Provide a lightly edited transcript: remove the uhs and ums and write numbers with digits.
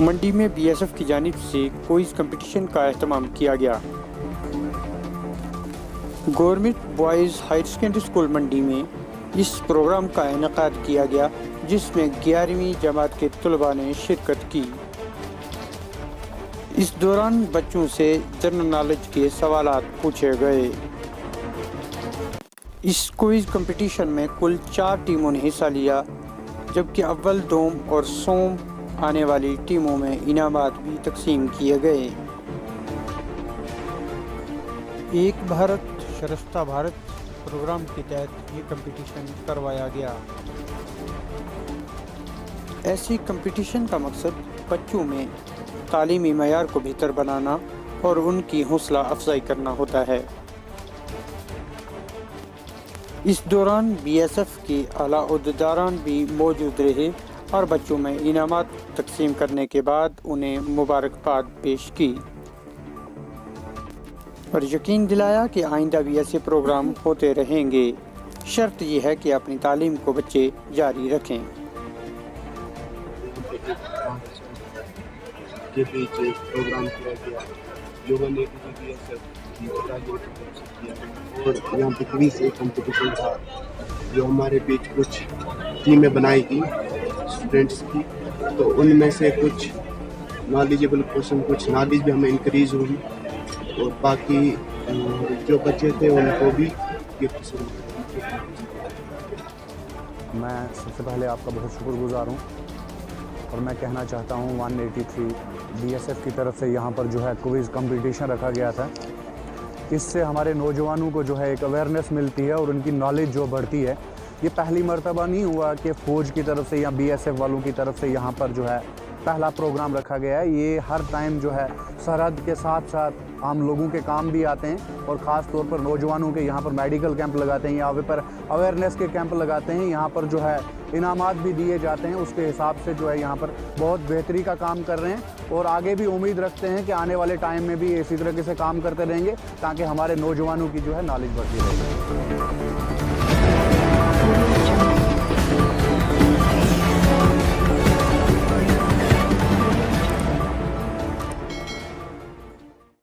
मंडी में बीएसएफ की जानिब से क्विज कंपटीशन का एहतमाम किया गया। Government boys higher secondary school Mandi में इस प्रोग्राम का इनेकाद किया गया, जिसमें 11वीं जमात के तलबा ने शिरकत की। इस दौरान बच्चों से जनरल नॉलेज के सवालात पूछे गए। इस क्विज कंपटीशन में कुल 4 टीमों ने हिस्सा लिया, जबकि अव्वल, दोम और सोम आने वाली टीमों में इनामात भी तकसीम किए गए। एक भारत श्रेष्ठ भारत प्रोग्राम के तहत ये कंपटीशन करवाया गया। ऐसी कंपटीशन का मकसद बच्चों में तालीमी मयार को बेहतर बनाना और उनकी हौसला अफजाई करना होता है। इस दौरान बीएसएफ के आला ओहदेदारान भी मौजूद रहे और बच्चों में इनामात तकसीम करने के बाद उन्हें मुबारकबाद पेश की और यकीन दिलाया कि आइंदा भी ऐसे प्रोग्राम होते रहेंगे। शर्त यह है कि अपनी तालीम को बच्चे जारी रखें। के बीच प्रोग्राम किया गया, युवा ने बीएसएफ और यहाँ पे क्विज एक कंपटीशन था जो हमारे बीच कुछ टीमें बनाई थी स्टूडेंट्स की, तो उनमें से कुछ नॉलेजेबल क्वेश्चन, कुछ नॉलेज भी हमें इंक्रीज हुई और बाकी जो बच्चे थे उनको भी गिफ्ट। मैं सबसे पहले आपका बहुत शुक्रगुजार हूँ और मैं कहना चाहता हूँ 183 बीएसएफ की तरफ से यहाँ पर जो है क्विज़ कंपटीशन रखा गया था। इससे हमारे नौजवानों को जो है एक अवेयरनेस मिलती है और उनकी नॉलेज जो बढ़ती है। ये पहली मर्तबा नहीं हुआ कि फ़ौज की तरफ से या बीएसएफ वालों की तरफ से यहाँ पर जो है पहला प्रोग्राम रखा गया है। ये हर टाइम जो है सरहद के साथ साथ आम लोगों के काम भी आते हैं और ख़ास तौर पर नौजवानों के यहाँ पर मेडिकल कैंप लगाते हैं, यहाँ पर अवेयरनेस के कैंप लगाते हैं, यहाँ पर जो है इनामात भी दिए जाते हैं। उसके हिसाब से जो है यहाँ पर बहुत बेहतरी का काम कर रहे हैं और आगे भी उम्मीद रखते हैं कि आने वाले टाइम में भी इसी तरीके से काम करते रहेंगे ताकि हमारे नौजवानों की जो है नॉलेज बढ़ती रहेगी।